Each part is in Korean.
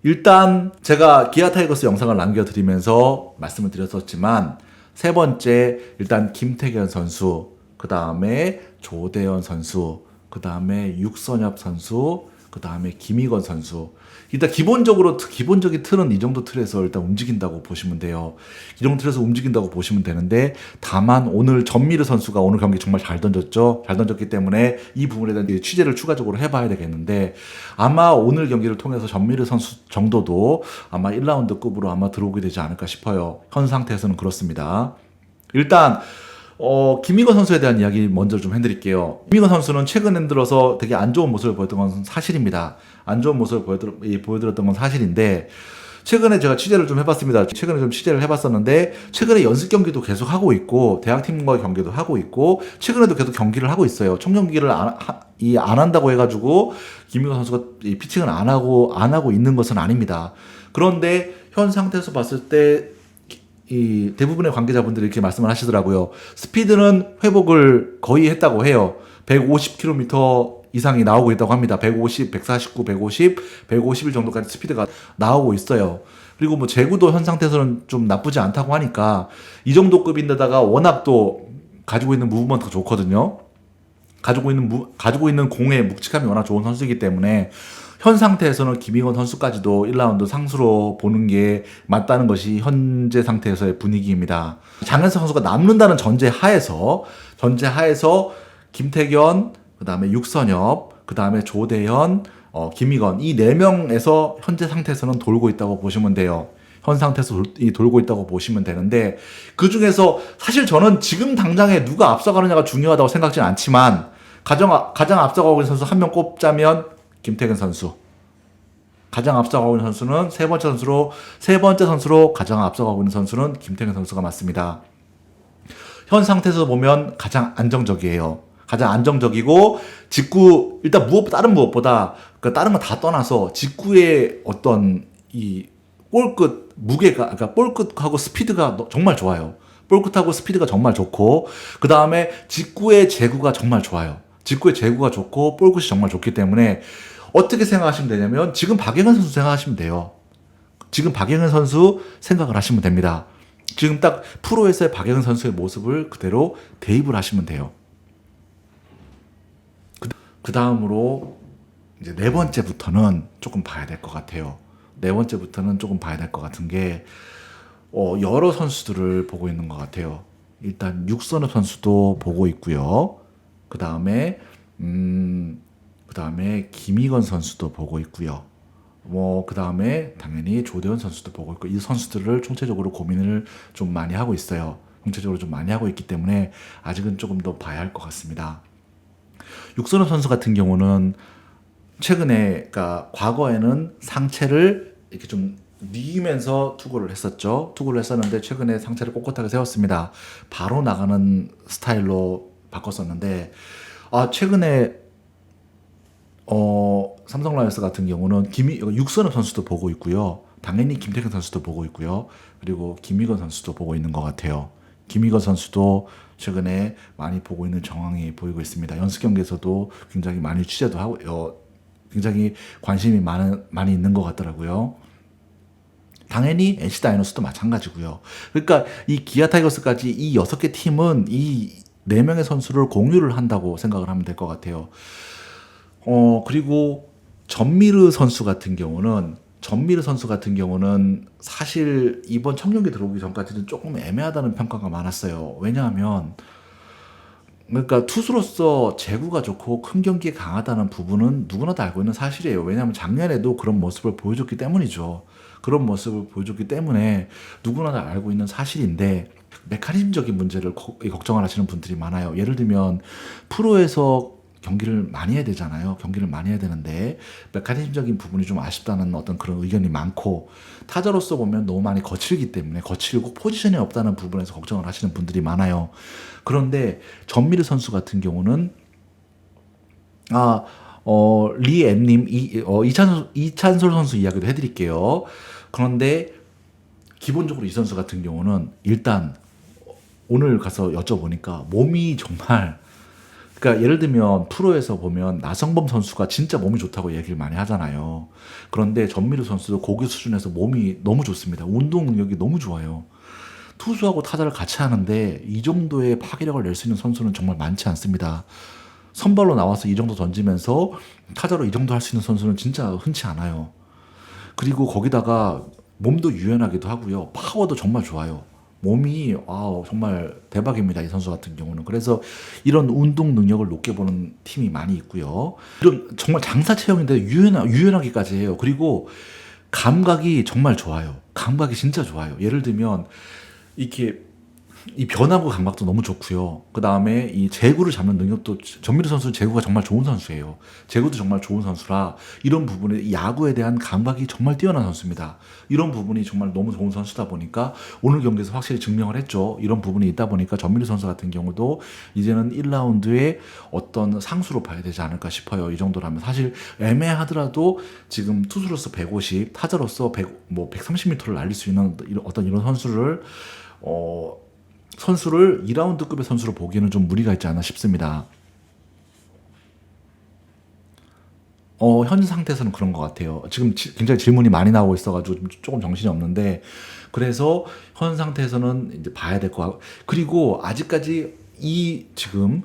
일단 제가 기아 타이거스 영상을 남겨드리면서 말씀을 드렸었지만 세 번째 일단 김태견 선수, 그 다음에 조대현 선수, 그 다음에 육선엽 선수, 그 다음에 김희건 선수. 일단 기본적인 틀은 이 정도 틀에서 일단 움직인다고 보시면 돼요. 이 정도 틀에서 움직인다고 보시면 되는데, 다만 오늘 전미르 선수가 오늘 경기 정말 잘 던졌죠. 잘 던졌기 때문에 이 부분에 대한 취재를 추가적으로 해봐야 되겠는데, 아마 오늘 경기를 통해서 전미르 선수 정도도 아마 1라운드급으로 아마 들어오게 되지 않을까 싶어요. 현 상태에서는 그렇습니다. 일단 김희건 선수에 대한 이야기 먼저 좀 해드릴게요. 김희건 선수는 최근 들어서 되게 안 좋은 모습을 보였던 건 사실입니다. 안 좋은 모습을 보여드렸던 건 사실인데, 최근에 제가 취재를 좀 해봤습니다. 최근에 좀 취재를 해봤었는데, 최근에 연습 경기도 계속 하고 있고, 대학팀과의 경기도 하고 있고, 최근에도 계속 경기를 하고 있어요. 청경기를 안 한다고 해가지고, 김희건 선수가 이 피칭을 안 하고 있는 것은 아닙니다. 그런데 현 상태에서 봤을 때, 이 대부분의 관계자분들이 이렇게 말씀을 하시더라고요. 스피드는 회복을 거의 했다고 해요. 150km 이상이 나오고 있다고 합니다. 150, 149, 150, 151 정도까지 스피드가 나오고 있어요. 그리고 뭐 제구도 현 상태에서는 좀 나쁘지 않다고 하니까 이 정도 급인데다가 워낙 또 가지고 있는 무브먼트가 좋거든요. 가지고 있는 공의 묵직함이 워낙 좋은 선수이기 때문에 현 상태에서는 김희건 선수까지도 1라운드 상수로 보는 게 맞다는 것이 현재 상태에서의 분위기입니다. 장현석 선수가 남는다는 전제 하에서 김태견, 그 다음에 육선엽, 그 다음에 조대현, 김희건 이 4명에서 현재 상태에서는 돌고 있다고 보시면 돼요. 현 상태에서 돌고 있다고 보시면 되는데, 그 중에서 사실 저는 지금 당장에 누가 앞서가느냐가 중요하다고 생각지는 않지만 가장 앞서가고 있는 선수 한 명 꼽자면 김태균 선수. 가장 앞서가고 있는 선수는 세 번째 선수로 가장 앞서가고 있는 선수는 김태균 선수가 맞습니다. 현 상태에서 보면 가장 안정적이에요. 가장 안정적이고, 일단 다른 무엇보다, 다른 거 다 떠나서 직구의 어떤 이 볼끝 무게가, 그러니까 볼끝하고 스피드가 정말 좋아요. 볼끝하고 스피드가 정말 좋고, 그 다음에 직구의 제구가 정말 좋아요. 직구의 제구가 좋고 볼끝이 정말 좋기 때문에 어떻게 생각하시면 되냐면, 지금 박영현 선수 생각하시면 돼요. 지금 박영현 선수 생각을 하시면 됩니다. 지금 딱 프로에서의 박영현 선수의 모습을 그대로 대입을 하시면 돼요. 그 다음으로 이제 네 번째부터는 조금 봐야 될 것 같아요. 네 번째부터는 조금 봐야 될 것 같은 게, 여러 선수들을 보고 있는 것 같아요. 일단 육선엽 선수도 보고 있고요. 그 다음에 김희건 선수도 보고 있고요. 그 다음에 당연히 조대현 선수도 보고 있고, 이 선수들을 총체적으로 고민을 좀 많이 하고 있어요. 총체적으로 좀 많이 하고 있기 때문에 아직은 조금 더 봐야 할 것 같습니다. 육선엽 선수 같은 경우는 최근에, 그러니까 과거에는 상체를 이렇게 좀 뉘면서 투구를 했었는데 최근에 상체를 꼿꼿하게 세웠습니다. 바로 나가는 스타일로 바꿨었는데, 최근에 삼성 라이온스 같은 경우는 육선엽 선수도 보고 있고요. 당연히 김태균 선수도 보고 있고요. 그리고 김희건 선수도 보고 있는 것 같아요. 김희건 선수도 최근에 많이 보고 있는 정황이 보이고 있습니다. 연습 경기에서도 굉장히 많이 취재도 하고, 굉장히 관심이 많이 있는 것 같더라고요. 당연히 NC 다이노스도 마찬가지고요. 그러니까 이 기아 타이거스까지 이 6개 팀은 이 4명의 선수를 공유를 한다고 생각을 하면 될 것 같아요. 그리고 전미르 선수 같은 경우는 사실 이번 청룡기 들어오기 전까지는 조금 애매하다는 평가가 많았어요. 왜냐하면, 그러니까 투수로서 제구가 좋고 큰 경기에 강하다는 부분은 누구나 다 알고 있는 사실이에요. 왜냐하면 작년에도 그런 모습을 보여줬기 때문이죠. 그런 모습을 보여줬기 때문에 누구나 다 알고 있는 사실인데, 메커니즘적인 문제를 걱정을 하시는 분들이 많아요. 예를 들면 프로에서 경기를 많이 해야 되잖아요. 경기를 많이 해야 되는데 메커니즘적인 부분이 좀 아쉽다는 어떤 그런 의견이 많고, 타자로서 보면 너무 많이 거칠고 포지션이 없다는 부분에서 걱정을 하시는 분들이 많아요. 그런데 전미르 선수 같은 경우는 리엠님 이찬솔 선수 이야기도 해드릴게요. 그런데 기본적으로 이 선수 같은 경우는 일단 오늘 가서 여쭤보니까 몸이 정말 그러니까 예를 들면 프로에서 보면 나성범 선수가 진짜 몸이 좋다고 얘기를 많이 하잖아요. 그런데 전미르 선수도 고교 수준에서 몸이 너무 좋습니다. 운동 능력이 너무 좋아요. 투수하고 타자를 같이 하는데 이 정도의 파괴력을 낼 수 있는 선수는 정말 많지 않습니다. 선발로 나와서 이 정도 던지면서 타자로 이 정도 할 수 있는 선수는 진짜 흔치 않아요. 그리고 거기다가 몸도 유연하기도 하고요. 파워도 정말 좋아요. 몸이 정말 대박입니다. 이 선수 같은 경우는. 그래서 이런 운동 능력을 높게 보는 팀이 많이 있고요. 이런 정말 장사 체형인데 유연하기까지 해요. 그리고 감각이 정말 좋아요. 감각이 진짜 좋아요. 예를 들면 이렇게 이 변화구 감각도 너무 좋고요. 그 다음에 이 제구를 잡는 능력도 전미르 선수는 제구가 정말 좋은 선수예요. 제구도 정말 좋은 선수라 이런 부분에 이 야구에 대한 감각이 정말 뛰어난 선수입니다. 이런 부분이 정말 너무 좋은 선수다 보니까 오늘 경기에서 확실히 증명을 했죠. 이런 부분이 있다 보니까 전미르 선수 같은 경우도 이제는 1라운드에 어떤 상수로 봐야 되지 않을까 싶어요. 이 정도라면 사실 애매하더라도 지금 투수로서 150, 타자로서 130m를 날릴 수 있는 이런 선수를 2라운드급의 선수로 보기에는 좀 무리가 있지 않나 싶습니다. 현 상태에서는 그런 것 같아요. 지금 굉장히 질문이 많이 나오고 있어가지고 조금 정신이 없는데, 그래서 현 상태에서는 이제 봐야 될 것 같고, 그리고 아직까지 지금,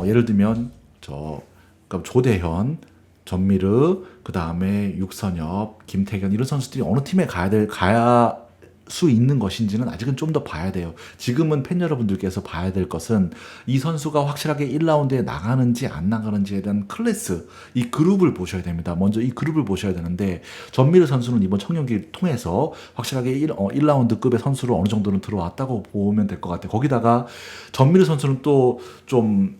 예를 들면, 그러니까 조대현, 전미르, 그 다음에 육선엽, 김태견, 이런 선수들이 어느 팀에 가야 수 있는 것인지는 아직은 좀 더 봐야 돼요. 지금은 팬 여러분들께서 봐야 될 것은 이 선수가 확실하게 1라운드에 나가는지 안 나가는지에 대한 클래스, 이 그룹을 보셔야 됩니다. 먼저 이 그룹을 보셔야 되는데 전미르 선수는 이번 청년기를 통해서 확실하게 1라운드급의 선수로 어느 정도는 들어왔다고 보면 될 것 같아요. 거기다가 전미르 선수는 또 좀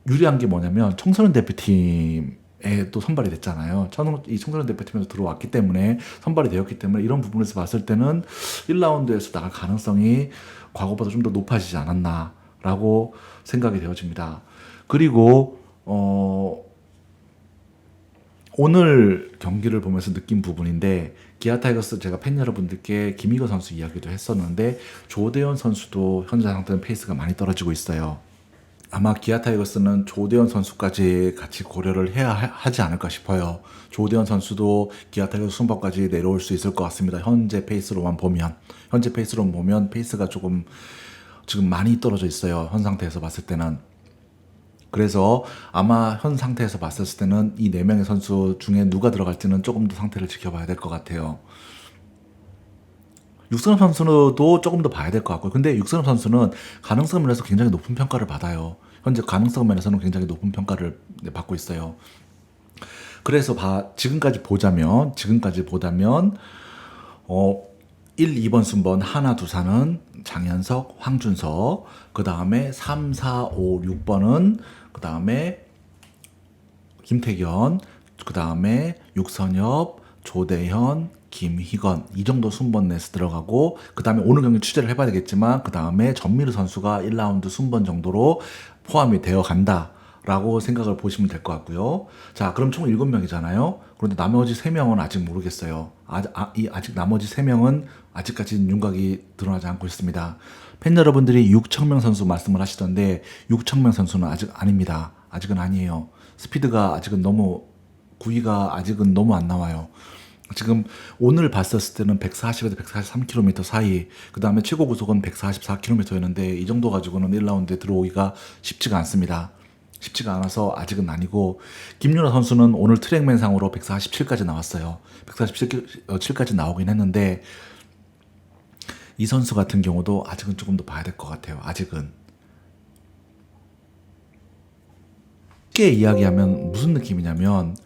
유리한 게 뭐냐면 청소년 대표팀 또 선발이 됐잖아요. 이 청소년 대표팀에서 들어왔기 때문에 선발이 되었기 때문에 이런 부분에서 봤을 때는 1라운드에서 나갈 가능성이 과거보다 좀 더 높아지지 않았나라고 생각이 되어집니다. 그리고 오늘 경기를 보면서 느낀 부분인데 기아 타이거스 제가 팬 여러분들께 김희거 선수 이야기도 했었는데 조대현 선수도 현재 상태는 페이스가 많이 떨어지고 있어요. 아마 기아 타이거스는 조대현 선수까지 같이 고려를 해야 하지 않을까 싶어요. 조대현 선수도 기아 타이거스 순번까지 내려올 수 있을 것 같습니다. 현재 페이스로만 보면 페이스가 조금 지금 많이 떨어져 있어요. 현 상태에서 봤을 때는. 그래서 아마 현 상태에서 봤을 때는 이 4명의 선수 중에 누가 들어갈지는 조금 더 상태를 지켜봐야 될 것 같아요. 육선엽 선수도 조금 더 봐야 될 것 같고요. 근데 육선엽 선수는 가능성 면에서 굉장히 높은 평가를 받아요. 현재 가능성 면에서는 굉장히 높은 평가를 받고 있어요. 그래서 지금까지 보자면 1, 2번 순번 하나, 두사는 장현석, 황준석, 그 다음에 3, 4, 5, 6번은 그 다음에 김태견, 그 다음에 육선엽, 조대현, 김희건, 이 정도 순번 내에서 들어가고, 그 다음에 오늘 경기 취재를 해봐야 되겠지만 그 다음에 전미르 선수가 1라운드 순번 정도로 포함이 되어 간다라고 생각을 보시면 될 것 같고요. 자, 그럼 총 7명이잖아요. 그런데 나머지 3명은 아직 모르겠어요. 아직 나머지 3명은 아직까지 윤곽이 드러나지 않고 있습니다. 팬 여러분들이 6천명 선수 말씀을 하시던데 6천명 선수는 아직 아닙니다. 아직은 아니에요. 스피드가 구위가 아직은 너무 안 나와요. 지금 오늘 봤었을 때는 140에서 143km 사이, 그 다음에 최고 구속은 144km였는데 이 정도 가지고는 1라운드에 들어오기가 쉽지가 않습니다. 쉽지가 않아서 아직은 아니고, 김윤아 선수는 오늘 트랙맨 상으로 147까지 나왔어요. 147까지 나오긴 했는데 이 선수 같은 경우도 아직은 조금 더 봐야 될 것 같아요. 아직은. 쉽게 이야기하면 무슨 느낌이냐면,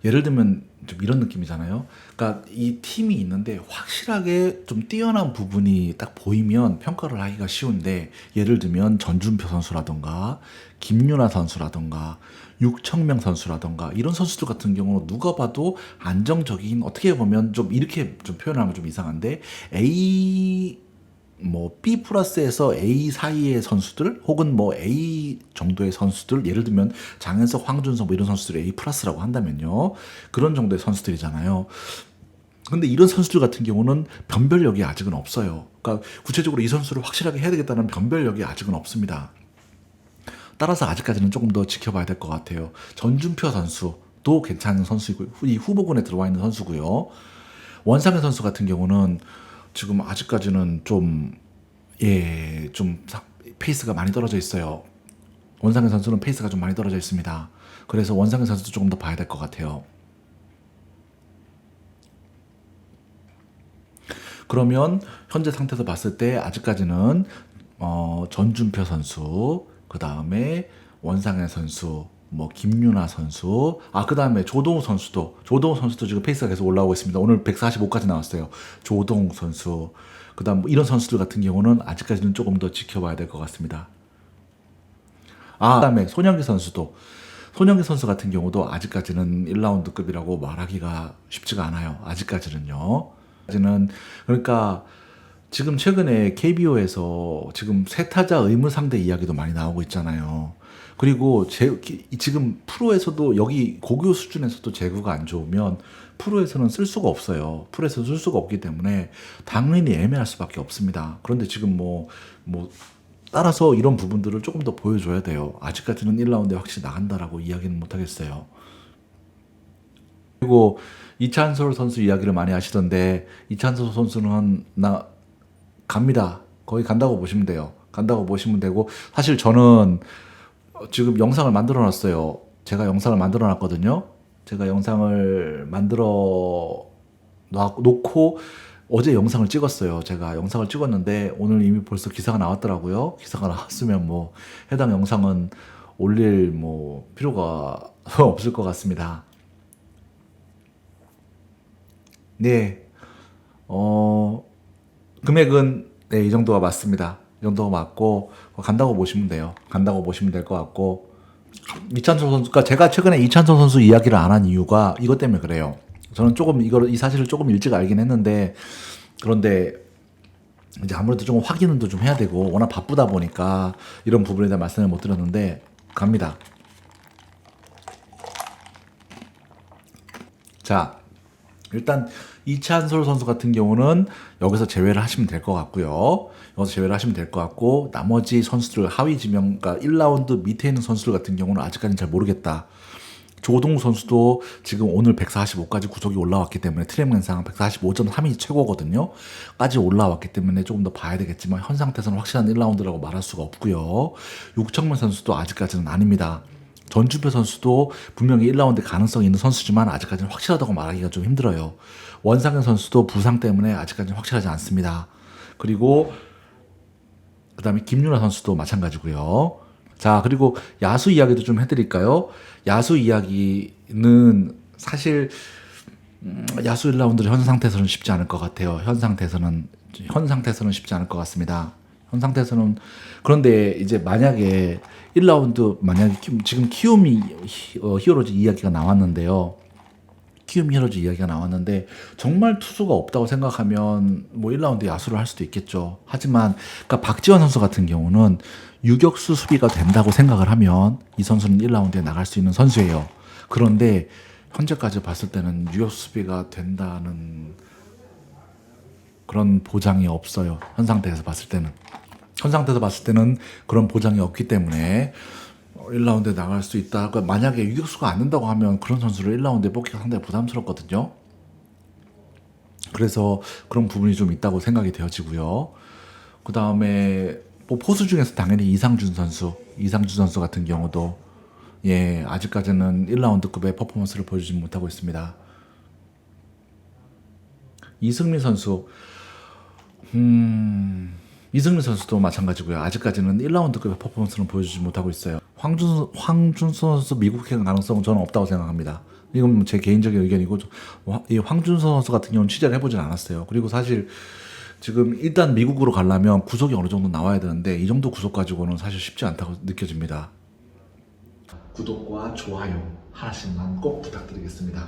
예를 들면 좀 이런 느낌이잖아요. 그러니까 이 팀이 있는데 확실하게 좀 뛰어난 부분이 딱 보이면 평가를 하기가 쉬운데, 예를 들면 전준표 선수라던가 김윤아 선수라던가 육청명 선수라던가 이런 선수들 같은 경우는 누가 봐도 안정적인, 어떻게 보면 좀 이렇게 좀 표현하면 좀 이상한데 B 플러스에서 A 사이의 선수들, 혹은 A 정도의 선수들, 예를 들면 장현석, 황준석 이런 선수들을 A 플러스라고 한다면요, 그런 정도의 선수들이잖아요. 근데 이런 선수들 같은 경우는 변별력이 아직은 없어요. 그러니까 구체적으로 이 선수를 확실하게 해야 되겠다는 변별력이 아직은 없습니다. 따라서 아직까지는 조금 더 지켜봐야 될 것 같아요. 전준표 선수도 괜찮은 선수이고 이 후보군에 들어와 있는 선수고요. 원상현 선수 같은 경우는 지금 아직까지는 좀 페이스가 많이 떨어져 있어요. 원상현 선수는 페이스가 좀 많이 떨어져 있습니다. 그래서 원상현 선수도 조금 더 봐야 될 것 같아요. 그러면 현재 상태에서 봤을 때 아직까지는 전준표 선수, 그 다음에 원상현 선수, 뭐 김유나 선수, 그 다음에 조동우 선수도 지금 페이스가 계속 올라오고 있습니다. 오늘 145까지 나왔어요. 조동우 선수, 그 다음 이런 선수들 같은 경우는 아직까지는 조금 더 지켜봐야 될 것 같습니다. 그다음에 손영기 선수 같은 경우도 아직까지는 1라운드급이라고 말하기가 쉽지가 않아요. 아직까지는요. 그러니까 지금 최근에 KBO에서 지금 세 타자 의무 상대 이야기도 많이 나오고 있잖아요. 그리고 지금 프로에서도 여기 고교 수준에서도 제구가 안 좋으면 프로에서는 쓸 수가 없어요. 프로에서 쓸 수가 없기 때문에 당연히 애매할 수밖에 없습니다. 그런데 지금 따라서 이런 부분들을 조금 더 보여줘야 돼요. 아직까지는 1라운드에 확실히 나간다라고 이야기는 못하겠어요. 그리고 이찬솔 선수 이야기를 많이 하시던데 이찬솔 선수는 갑니다. 거의 간다고 보시면 돼요. 간다고 보시면 되고 사실 저는 지금 영상을 만들어 놨어요. 제가 영상을 만들어 놨거든요. 제가 영상을 만들어 놓고 어제 영상을 찍었어요. 제가 영상을 찍었는데 오늘 이미 벌써 기사가 나왔더라고요. 기사가 나왔으면 해당 영상은 올릴 필요가 없을 것 같습니다. 네, 금액은 이 정도가 맞습니다. 이 정도가 맞고 간다고 보시면 돼요. 간다고 보시면 될 것 같고 이찬솔 선수가 제가 최근에 이찬솔 선수 이야기를 안 한 이유가 이것 때문에 그래요. 저는 조금 이 사실을 조금 일찍 알긴 했는데 그런데 이제 아무래도 좀 확인은 좀 해야 되고 워낙 바쁘다 보니까 이런 부분에 대한 말씀을 못 드렸는데 갑니다. 자, 일단 이찬솔 선수 같은 경우는 여기서 제외를 하시면 될 것 같고요. 여기서 제외를 하시면 될 것 같고 나머지 선수들 하위 지명, 그러니까 1라운드 밑에 있는 선수들 같은 경우는 아직까지는 잘 모르겠다. 조동우 선수도 지금 오늘 145까지 구속이 올라왔기 때문에 트랙맨상 145.3이 최고거든요. 까지 올라왔기 때문에 조금 더 봐야 되겠지만 현 상태에서는 확실한 1라운드라고 말할 수가 없고요. 육청문 선수도 아직까지는 아닙니다. 전준표 선수도 분명히 1라운드 가능성이 있는 선수지만 아직까지는 확실하다고 말하기가 좀 힘들어요. 원상현 선수도 부상 때문에 아직까지는 확실하지 않습니다. 그리고 그 다음에 김유나 선수도 마찬가지고요. 자, 그리고 야수 이야기도 좀 해드릴까요? 야수 이야기는 사실 야수 1라운드를 현 상태에서는 쉽지 않을 것 같아요. 현 상태에서는 쉽지 않을 것 같습니다. 현 상태에서는 그런데 이제 만약에 1라운드 만약에 지금 키움이 히어로즈 이야기가 나왔는데요. 키움 히어로즈 이야기가 나왔는데 정말 투수가 없다고 생각하면 1라운드 야수를 할 수도 있겠죠. 하지만 그러니까 박지원 선수 같은 경우는 유격수 수비가 된다고 생각을 하면 이 선수는 1라운드에 나갈 수 있는 선수예요. 그런데 현재까지 봤을 때는 유격수 수비가 된다는 그런 보장이 없어요. 현 상태에서 봤을 때는 그런 보장이 없기 때문에 1라운드에 나갈 수 있다. 그러니까 만약에 유격수가 안 된다고 하면 그런 선수를 1라운드에 뽑기가 상당히 부담스럽거든요. 그래서 그런 부분이 좀 있다고 생각이 되어지고요. 그 다음에 포수 중에서 당연히 이상준 선수 같은 경우도 아직까지는 1라운드급의 퍼포먼스를 보여주지 못하고 있습니다. 이승민 선수도 마찬가지고요. 아직까지는 1라운드급의 퍼포먼스는 보여주지 못하고 있어요. 황준수 선수 미국행 가능성은 저는 없다고 생각합니다. 이건 제 개인적인 의견이고 이 황준수 선수 같은 경우는 취재를 해보진 않았어요. 그리고 사실 지금 일단 미국으로 가려면 구속이 어느 정도 나와야 되는데 이 정도 구속 가지고는 사실 쉽지 않다고 느껴집니다. 구독과 좋아요 하나씩만 꼭 부탁드리겠습니다.